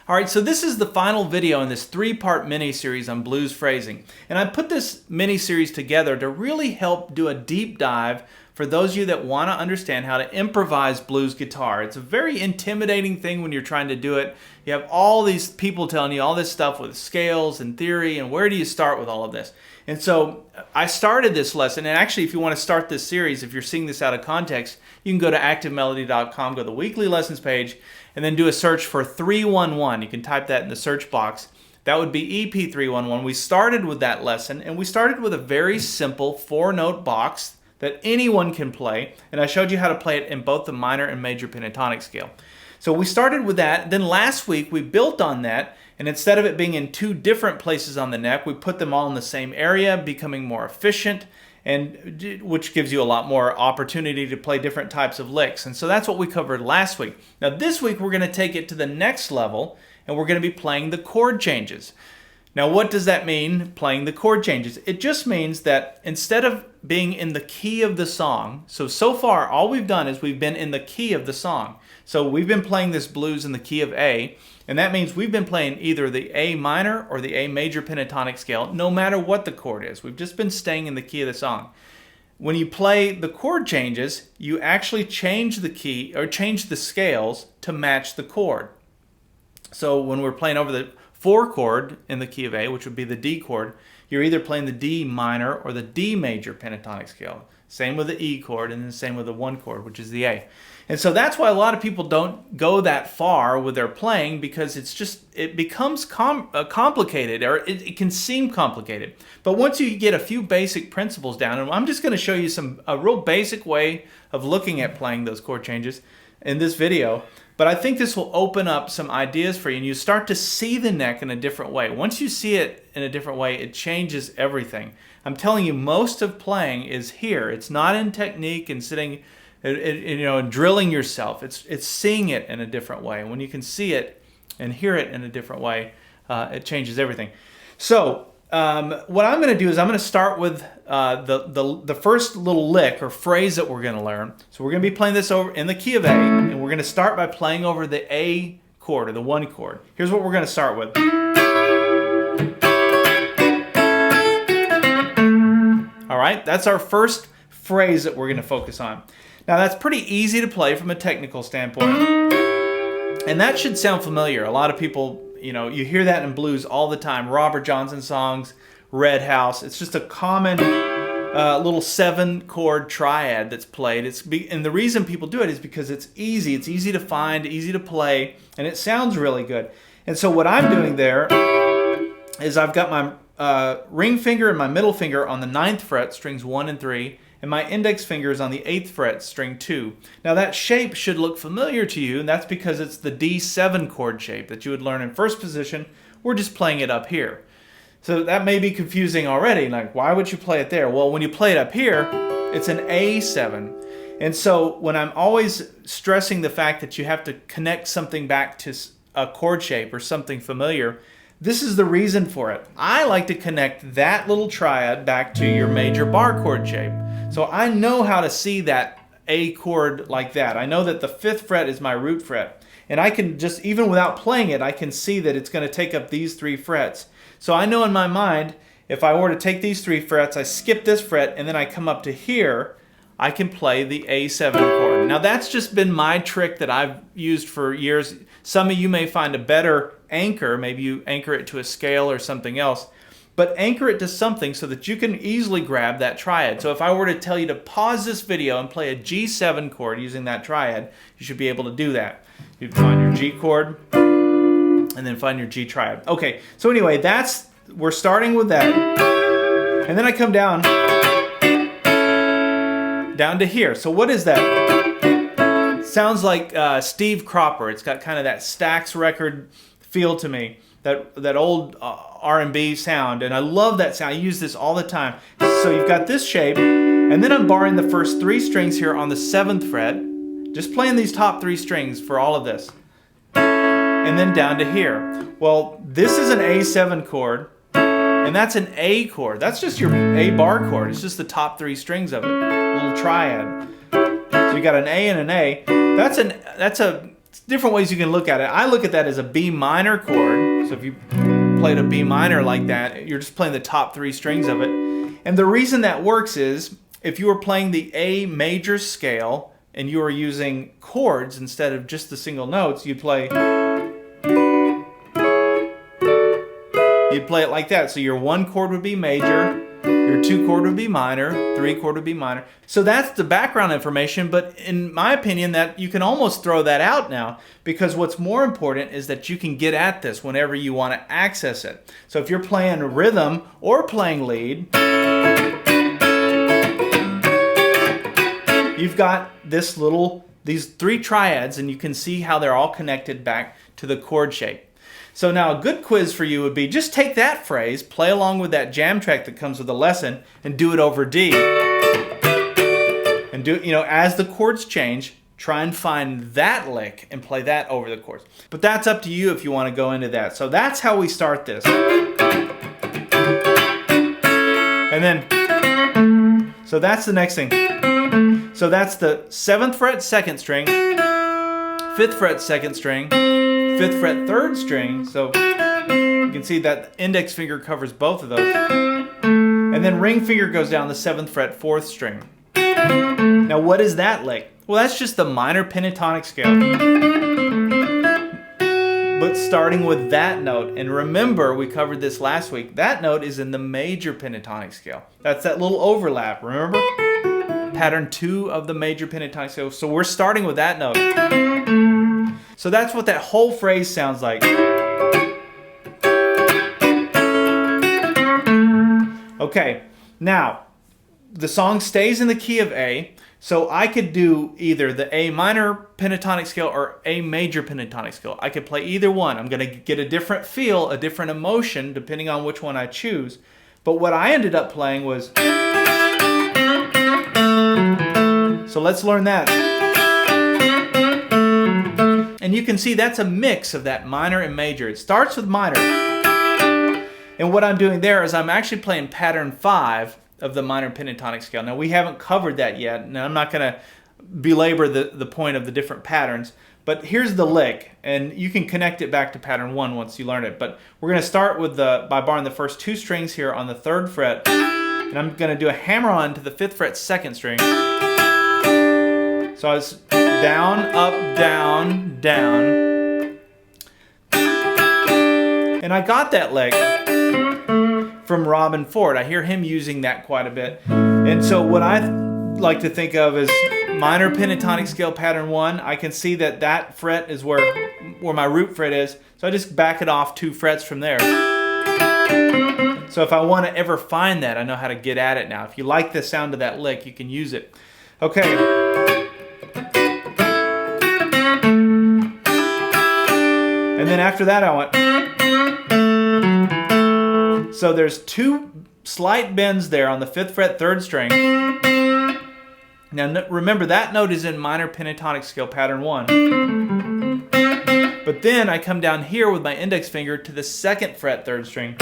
All right, so this is the final video in this 3-part mini-series on blues phrasing. And I put this mini-series together to really help do a deep dive for those of you that want to understand how to improvise blues guitar. It's a very intimidating thing when you're trying to do it. You have all these people telling you all this stuff with scales and theory, and where do you start with all of this? And so I started this lesson, and actually if you want to start this series, if you're seeing this out of context, you can go to activemelody.com, go to the weekly lessons page, and then do a search for 311. You can type that in the search box. That would be EP311. We started with that lesson, and we started with a very simple 4-note box that anyone can play, and I showed you how to play it in both the minor and major pentatonic scale. So we started with that. Then last week we built on that, and instead of it being in 2 different places on the neck, we put them all in the same area, becoming more efficient, and which gives you a lot more opportunity to play different types of licks. And so that's what we covered last week. Now this week we're going to take it to the next level, and we're going to be playing the chord changes. Now what does that mean, playing the chord changes? It just means that instead of being in the key of the song, so far all we've done is we've been in the key of the song. So we've been playing this blues in the key of A, and that means we've been playing either the A minor or the A major pentatonic scale, no matter what the chord is. We've just been staying in the key of the song. When you play the chord changes, you actually change the key or change the scales to match the chord. So when we're playing over the 4 chord in the key of A, which would be the D chord, you're either playing the D minor or the D major pentatonic scale. Same with the E chord, and then same with the 1 chord, which is the A. And so that's why a lot of people don't go that far with their playing, because it becomes complicated, or it can seem complicated. But once you get a few basic principles down, and I'm just going to show you a real basic way of looking at playing those chord changes in this video. But I think this will open up some ideas for you, and you start to see the neck in a different way. Once you see it in a different way, it changes everything. I'm telling you, most of playing is here. It's not in technique and sitting, and drilling yourself. It's seeing it in a different way. And when you can see it and hear it in a different way, it changes everything. So what I'm going to do is I'm going to start with the first little lick or phrase that we're going to learn. So we're going to be playing this over in the key of A, and we're going to start by playing over the A chord or the 1 chord. Here's what we're going to start with. All right, that's our first phrase that we're going to focus on. Now that's pretty easy to play from a technical standpoint, and that should sound familiar. A lot of people, you hear that in blues all the time. Robert Johnson songs, Red House. It's just a common little 7-chord triad that's played. And the reason people do it is because it's easy. It's easy to find, easy to play, and it sounds really good. And so what I'm doing there is I've got my ring finger and my middle finger on the 9th fret, strings 1 and 3, and my index finger is on the 8th fret, string 2. Now that shape should look familiar to you, and that's because it's the D7 chord shape that you would learn in first position. We're just playing it up here. So that may be confusing already, like why would you play it there? Well, when you play it up here, it's an A7. And so when I'm always stressing the fact that you have to connect something back to a chord shape or something familiar, this is the reason for it. I like to connect that little triad back to your major bar chord shape. So I know how to see that A chord like that. I know that the 5th fret is my root fret. And I can just, even without playing it, I can see that it's going to take up these 3 frets. So I know in my mind, if I were to take these 3 frets, I skip this fret, and then I come up to here, I can play the A7 chord. Now that's just been my trick that I've used for years. Some of you may find a better anchor. Maybe you anchor it to a scale or something else. But anchor it to something so that you can easily grab that triad. So if I were to tell you to pause this video and play a G7 chord using that triad, you should be able to do that. You'd find your G chord and then find your G triad. Okay, so anyway, we're starting with that. And then I come down to here. So what is that? It sounds like Steve Cropper. It's got kind of that Stax record feel to me. That old R&B sound, and I love that sound. I use this all the time. So you've got this shape, and then I'm barring the first 3 strings here on the 7th fret, just playing these top 3 strings for all of this, and then down to here. Well, this is an A7 chord, and that's an A chord. That's just your A bar chord. It's just the top 3 strings of it, a little triad. So you got an A and an A. That's different ways you can look at it. I look at that as a B minor chord. So if you played a B minor like that, you're just playing the top 3 strings of it. And the reason that works is if you were playing the A major scale and you were using chords instead of just the single notes, you'd play it like that. So your 1 chord would be major, your 2 chord would be minor, 3 chord would be minor. So that's the background information, but in my opinion that you can almost throw that out now, because what's more important is that you can get at this whenever you want to access it. So if you're playing rhythm or playing lead, you've got these 3 triads, and you can see how they're all connected back to the chord shape. So now a good quiz for you would be just take that phrase, play along with that jam track that comes with the lesson, and do it over D. And do, as the chords change, try and find that lick and play that over the chords. But that's up to you if you want to go into that. So that's how we start this. And then, so that's the next thing. So that's the 7th fret 2nd string, 5th fret 2nd string, 5th fret 3rd string. So you can see that index finger covers both of those. And then ring finger goes down the 7th fret 4th string. Now what is that lick? Well, that's just the minor pentatonic scale, but starting with that note. And remember, we covered this last week, that note is in the major pentatonic scale. That's that little overlap, remember? Pattern 2 of the major pentatonic scale. So we're starting with that note. So that's what that whole phrase sounds like. Okay, now the song stays in the key of A, so I could do either the A minor pentatonic scale or A major pentatonic scale. I could play either one. I'm going to get a different feel, a different emotion, depending on which one I choose. But what I ended up playing was... So let's learn that. And you can see that's a mix of that minor and major. It starts with minor. And what I'm doing there is I'm actually playing pattern 5 of the minor pentatonic scale. Now we haven't covered that yet. Now I'm not going to belabor the point of the different patterns. But here's the lick. And you can connect it back to pattern 1 once you learn it. But we're going to start with by barring the first 2 strings here on the 3rd fret. And I'm going to do a hammer on to the 5th fret 2nd string. So I was down, up, down, down. And I got that lick from Robin Ford. I hear him using that quite a bit. And so what I like to think of is minor pentatonic scale pattern 1. I can see that fret is where my root fret is. So I just back it off 2 frets from there. So if I want to ever find that, I know how to get at it now. If you like the sound of that lick, you can use it. Okay. And then after that I went. So there's 2 slight bends there on the 5th fret 3rd string. Now remember that note is in minor pentatonic scale pattern 1. But then I come down here with my index finger to the 2nd fret 3rd string.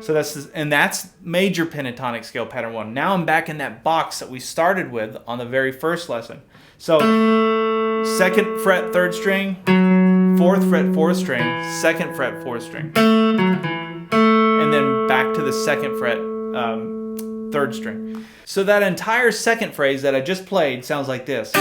So that's major pentatonic scale pattern 1. Now I'm back in that box that we started with on the very first lesson. So 2nd fret 3rd string, 4th fret 4th string, 2nd fret 4th string, and then back to the 2nd fret 3rd string. So that entire second phrase that I just played sounds like this.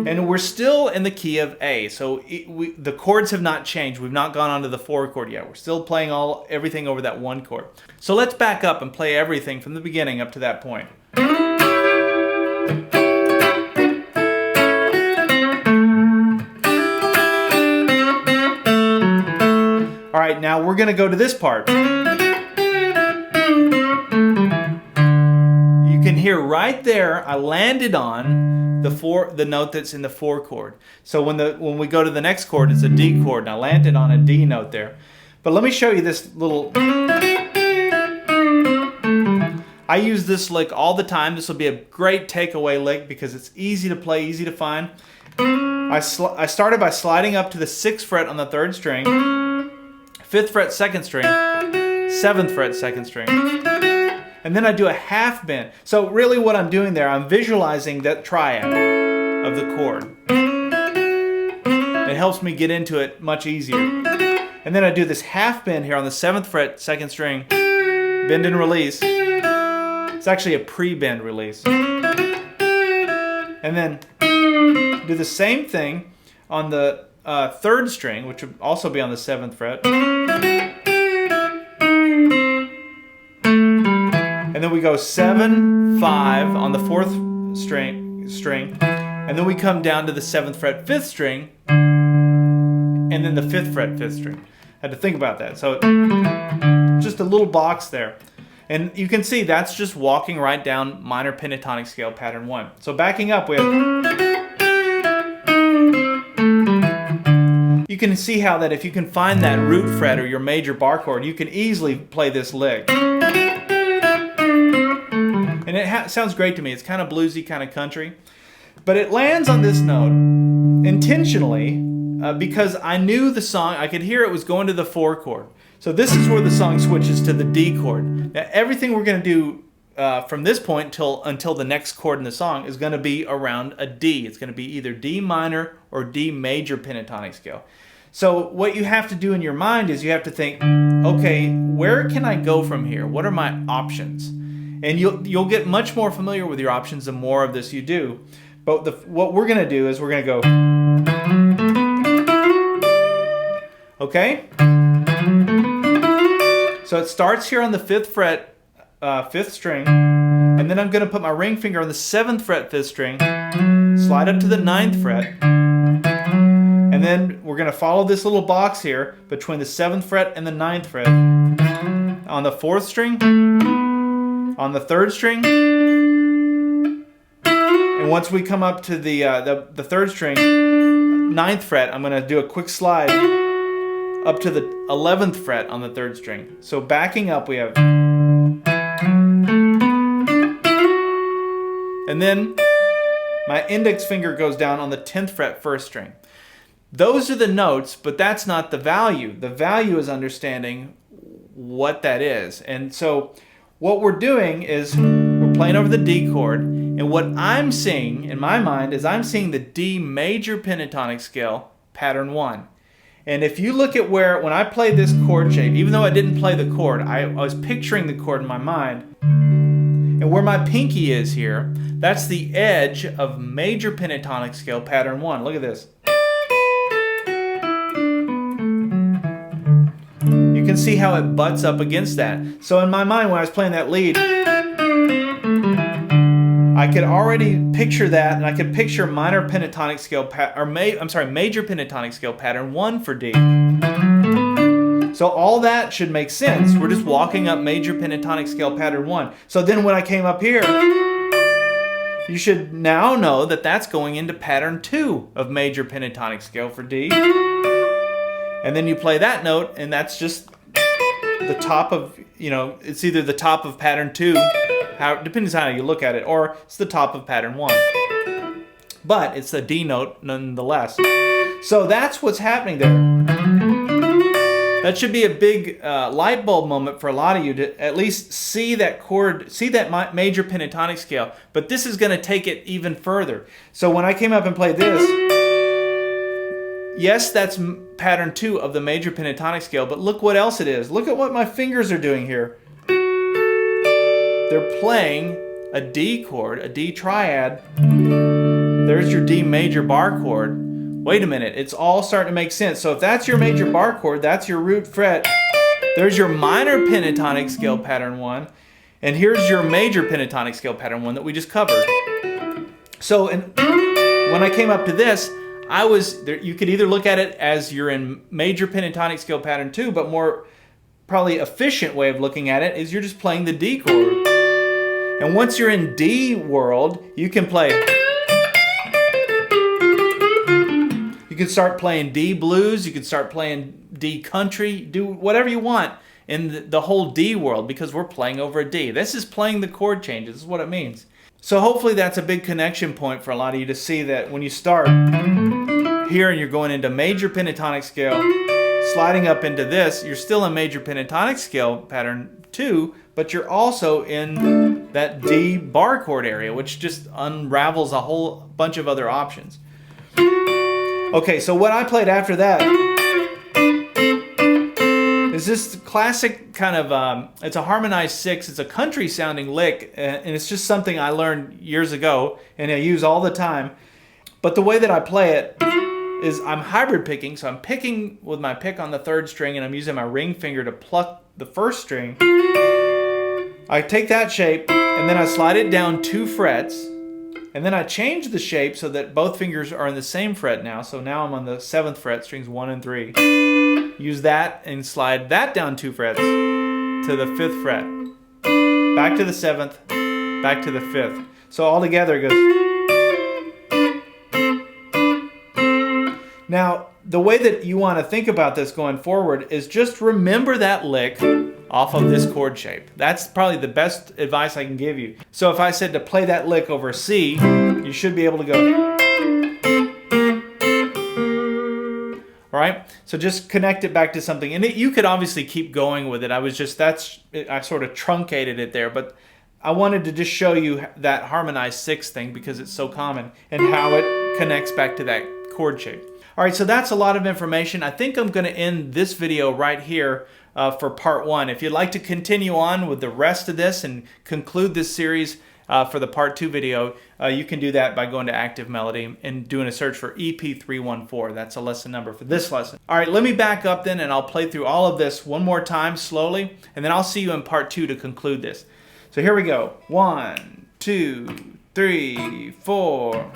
And we're still in the key of A, so the chords have not changed. We've not gone on to the 4 chord yet. We're still playing everything over that 1 chord. So let's back up and play everything from the beginning up to that point. All right, now we're going to go to this part. You can hear right there, I landed on the note that's in the 4 chord. So when we go to the next chord, it's a D chord, and I landed on a D note there. But let me show you this little... I use this lick all the time. This will be a great takeaway lick because it's easy to play, easy to find. I started by sliding up to the 6th fret on the 3rd string, 5th fret 2nd string, 7th fret 2nd string. and then I do a half bend. So really what I'm doing there, I'm visualizing that triad of the chord. It helps me get into it much easier. And then I do this half bend here on the 7th fret, 2nd string, bend and release. It's actually a pre-bend release. And then do the same thing on the 3rd string, which would also be on the 7th fret. And then we go 7, 5 on the 4th string, and then we come down to the 7th fret, 5th string, and then the 5th fret, 5th string. I had to think about that. So just a little box there. And you can see that's just walking right down minor pentatonic scale pattern 1. So backing up, we have... You can see how that if you can find that root fret or your major bar chord, you can easily play this lick. And it sounds great to me. It's kind of bluesy, kind of country. But it lands on this note intentionally because I knew the song, I could hear it was going to the 4 chord. So this is where the song switches to the D chord. Now everything we're going to do from this point until the next chord in the song is going to be around a D. It's going to be either D minor or D major pentatonic scale. So what you have to do in your mind is you have to think, okay, where can I go from here? What are my options? And you'll get much more familiar with your options the more of this you do. But what we're going to do is we're going to go, okay? So it starts here on the 5th fret, 5th string, and then I'm going to put my ring finger on the 7th fret, 5th string, slide up to the 9th fret, and then we're going to follow this little box here between the 7th fret and the 9th fret. On the 4th string, on the 3rd string, and once we come up to the 3rd string, 9th fret, I'm going to do a quick slide up to the 11th fret on the 3rd string. So backing up we have, and then my index finger goes down on the 10th fret, 1st string. Those are the notes, but that's not the value. The value is understanding what that is. And so what we're doing is we're playing over the D chord, and what I'm seeing in my mind is I'm seeing the D major pentatonic scale, pattern 1. And if you look at when I played this chord shape, even though I didn't play the chord, I was picturing the chord in my mind. And where my pinky is here, that's the edge of major pentatonic scale, pattern 1. Look at this. You can see how it butts up against that. So in my mind, when I was playing that lead, I could already picture that, and I could picture minor pentatonic scale major pentatonic scale pattern 1 for D. So all that should make sense. We're just walking up major pentatonic scale pattern 1. So then when I came up here, you should now know that that's going into pattern 2 of major pentatonic scale for D. And then you play that note, and that's just the top of, it's either the top of pattern 2, depends on how you look at it, or it's the top of pattern 1. But it's a D note nonetheless. So that's what's happening there. That should be a big light bulb moment for a lot of you to at least see that chord, see that major pentatonic scale. But this is going to take it even further. So when I came up and played this, yes, that's pattern 2 of the major pentatonic scale, but look what else it is. Look at what my fingers are doing here. They're playing a D chord, a D triad. There's your D major bar chord. Wait a minute, it's all starting to make sense. So if that's your major bar chord, that's your root fret. There's your minor pentatonic scale pattern 1. And here's your major pentatonic scale pattern 1 that we just covered. So when I came up to this, you could either look at it as you're in major pentatonic scale pattern 2, but more probably efficient way of looking at it is you're just playing the D chord. And once you're in D world, you can play. You can start playing D blues, you can start playing D country, do whatever you want in the whole D world because we're playing over a D. This is playing the chord changes, this is what it means. So hopefully that's a big connection point for a lot of you to see that when you start here and you're going into major pentatonic scale, sliding up into this, you're still in major pentatonic scale pattern 2, but you're also in that D bar chord area, which just unravels a whole bunch of other options. Okay, so what I played after that is this classic kind of, it's a harmonized 6. It's a country sounding lick, and it's just something I learned years ago and I use all the time. But the way that I play it is I'm hybrid picking, so I'm picking with my pick on the 3rd string and I'm using my ring finger to pluck the 1st string. I take that shape and then I slide it down 2 frets, and then I change the shape so that both fingers are in the same fret now. So now I'm on the 7th fret, strings 1 and 3. Use that and slide that down 2 frets to the 5th fret. Back to the 7th, back to the 5th. So all together it goes. Now, the way that you want to think about this going forward is just remember that lick off of this chord shape. That's probably the best advice I can give you. So if I said to play that lick over C, you should be able to go. All right, so just connect it back to something. And you could obviously keep going with it. I sort of truncated it there, but I wanted to just show you that harmonized 6 thing because it's so common and how it connects back to that chord shape. All right, so that's a lot of information. I think I'm going to end this video right here for part 1. If you'd like to continue on with the rest of this and conclude this series for the part 2 video, you can do that by going to Active Melody and doing a search for EP314. That's a lesson number for this lesson. All right, let me back up then and I'll play through all of this one more time slowly, and then I'll see you in part 2 to conclude this. So here we go. 1, 2, 3, 4.